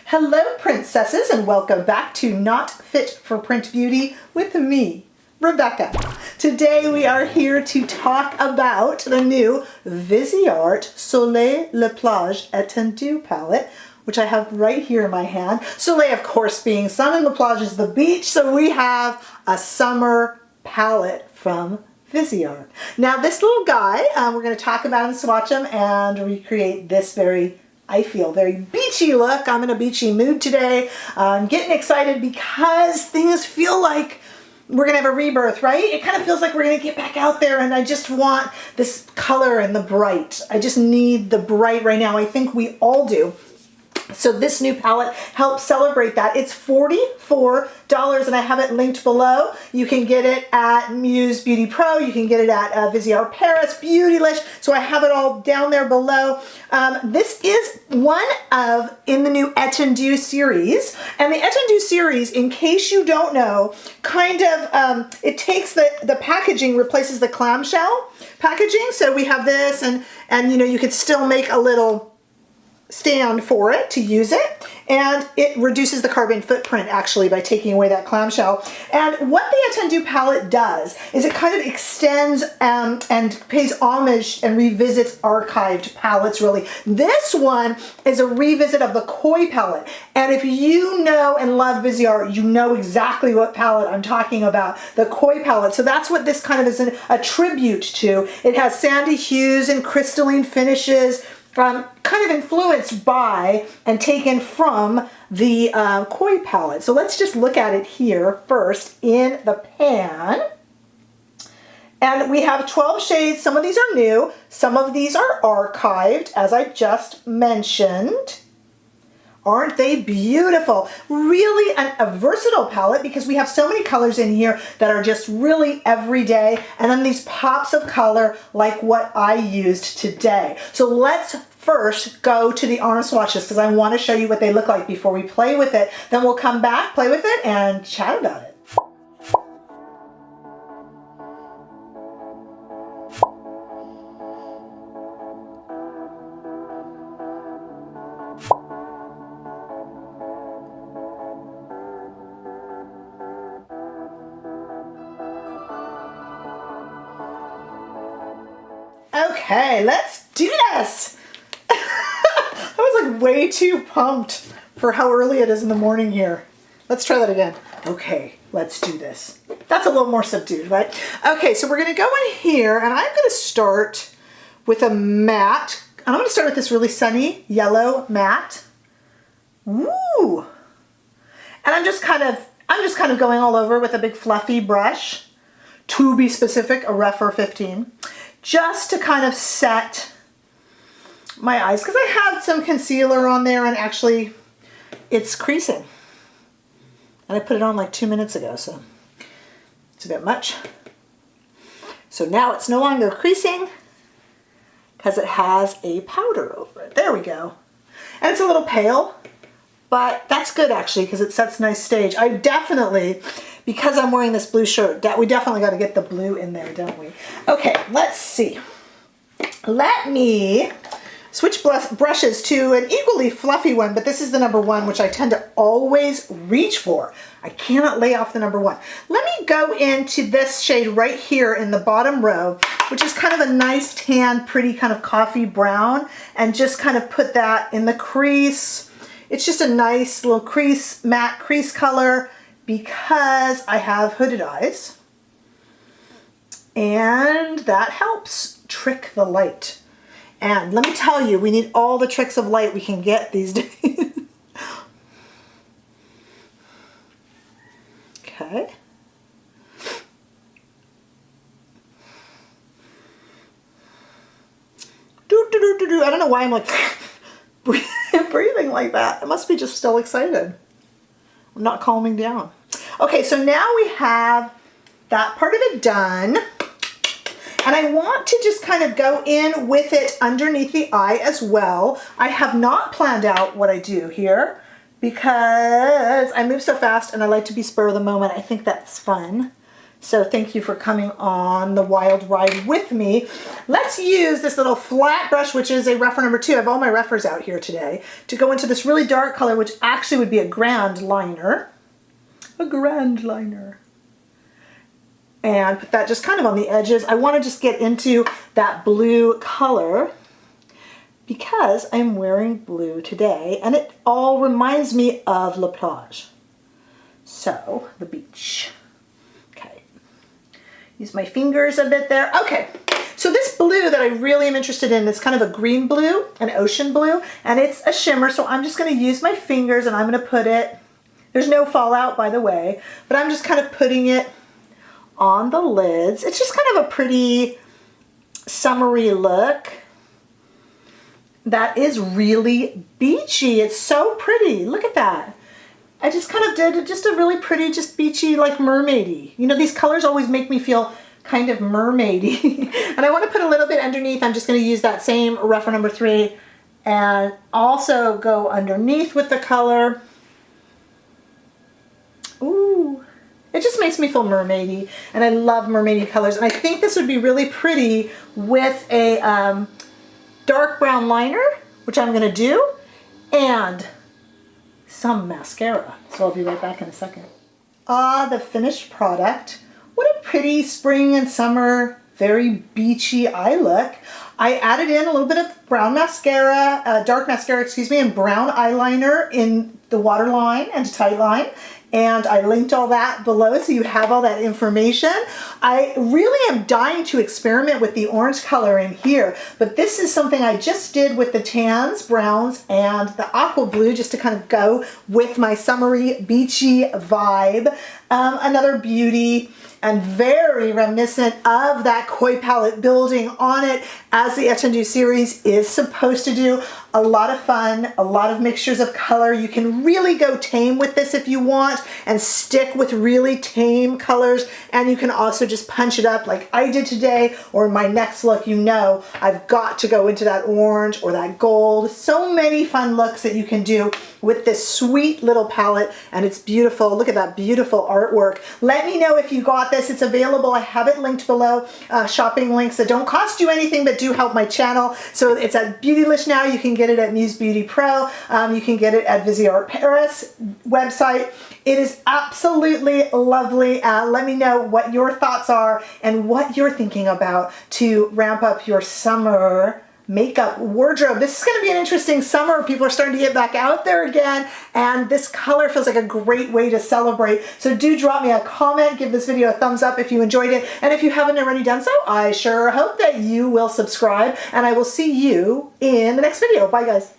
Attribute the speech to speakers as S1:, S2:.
S1: Hello princesses, and welcome back to Not Fit for Print Beauty with me, Rebecca. Today we are here to talk about the new Viseart Soleil La Plage Etendu palette, which I have right here in my hand. Soleil, of course, being sun, and La Plage is the beach, so we have a summer palette from Viseart. Now this little guy, we're going to talk about and swatch him and recreate this I feel very beachy look. I'm in a beachy mood today. I'm getting excited because things feel like we're gonna have a rebirth, right? It kind of feels like we're gonna get back out there, and I just want this color and the bright. I just need the bright right now. I think we all do. So this new palette helps celebrate that. It's $44 and I have it linked below. You can get it at Muse Beauty Pro. You can get it at Viseart Paris, Beautylish. So I have it all down there below. This is one of in the new Etendu series. And the Etendu series, in case you don't know, kind of, it takes the packaging, replaces the clamshell packaging. So we have this and you know, you could still make a little stand for it to use it, and it reduces the carbon footprint actually by taking away that clamshell. And what the Etendu palette does is it kind of extends and pays homage and revisits archived palettes really. This one is a revisit of the Koi palette, and if you know and love Viseart, you know exactly what palette I'm talking about, the Koi palette. So that's what this kind of is a tribute to. It has sandy hues and crystalline finishes, kind of influenced by and taken from the Koi palette. So let's just look at it here first in the pan. And we have 12 shades. Some of these are new. Some of these are archived, as I just mentioned. Aren't they beautiful? Really a versatile palette because we have so many colors in here that are just really everyday, and then these pops of color like what I used today. So let's first go to the arm swatches because I want to show you what they look like before we play with it. Then we'll come back, play with it, and chat about it. Okay, let's do this. I was like way too pumped for how early it is in the morning here. Let's try that again. Okay, let's do this. That's a little more subdued, right? Okay, so we're gonna go in here and I'm gonna start with a matte. I'm gonna start with this really sunny yellow matte. Woo! And I'm just kind of going all over with a big fluffy brush, to be specific, a Refer 15. Just to kind of set my eyes, because I had some concealer on there and actually it's creasing. And I put it on like 2 minutes ago, so it's a bit much. So now it's no longer creasing because it has a powder over it. There we go. And it's a little pale, but that's good actually because it sets nice stage. I definitely, because I'm wearing this blue shirt, we definitely got to get the blue in there, don't we? Okay, let's see. Let me switch brushes to an equally fluffy one, but this is the number one, which I tend to always reach for. I cannot lay off the number one. Let me go into this shade right here in the bottom row, which is kind of a nice tan, pretty kind of coffee brown, and just kind of put that in the crease. It's just a nice little crease, matte crease color, because I have hooded eyes, and that helps trick the light. And let me tell you, we need all the tricks of light we can get these days. Okay. I don't know why I'm like breathing like that. I must be just still excited. I'm not calming down. Okay, so now we have that part of it done. And I want to just kind of go in with it underneath the eye as well. I have not planned out what I do here because I move so fast and I like to be spur of the moment. I think that's fun So thank you for coming on the wild ride with me. Let's use this little flat brush, which is a rougher number 2. I have all my roughers out here today, to go into this really dark color, which actually would be a grand liner. A grand liner. And put that just kind of on the edges. I want to just get into that blue color because I'm wearing blue today, and it all reminds me of La Plage. So, the beach. Okay. Use my fingers a bit there. Okay. So this blue that I really am interested in is kind of a green blue, an ocean blue, and it's a shimmer. So I'm just going to use my fingers and I'm going to put it, there's no fallout by the way, but I'm just kind of putting it on the lids. It's just kind of a pretty summery look that is really beachy. It's so pretty. Look at that. I just kind of did just a really pretty, just beachy, like mermaidy. You know, these colors always make me feel kind of mermaidy. And I want to put a little bit underneath. I'm just going to use that same rougher number 3 and also go underneath with the color. Ooh, it just makes me feel mermaidy, and I love mermaidy colors. And I think this would be really pretty with a dark brown liner, which I'm going to do, and some mascara. So I'll be right back in a second. Ah, the finished product. What a pretty spring and summer, very beachy eye look. I added in a little bit of brown mascara, dark mascara, excuse me, and brown eyeliner in the waterline and tight line. And I linked all that below so you have all that information. I really am dying to experiment with the orange color in here, but this is something I just did with the tans, browns, and the aqua blue just to kind of go with my summery, beachy vibe. Another beauty and very reminiscent of that koi palette, building on it as the Etendu series is supposed to do. A lot of fun, a lot of mixtures of color. You can really go tame with this if you want and stick with really tame colors, and you can also just punch it up like I did today, or in my next look, you know I've got to go into that orange or that gold. So many fun looks that you can do with this sweet little palette, and it's beautiful. Look at that beautiful artwork. Let me know if you got this. It's available. I have it linked below, shopping links that don't cost you anything but do help my channel. So it's at Beautylish now. You can get it at Muse Beauty Pro. You can get it at Viseart Paris website. It is absolutely lovely. Let me know what your thoughts are and what you're thinking about to ramp up your summer makeup wardrobe. This is going to be an interesting summer. People are starting to get back out there again, and this color feels like a great way to celebrate. So do drop me a comment, give this video a thumbs up if you enjoyed it, and if you haven't already done so, I sure hope that you will subscribe, and I will see you in the next video. Bye guys.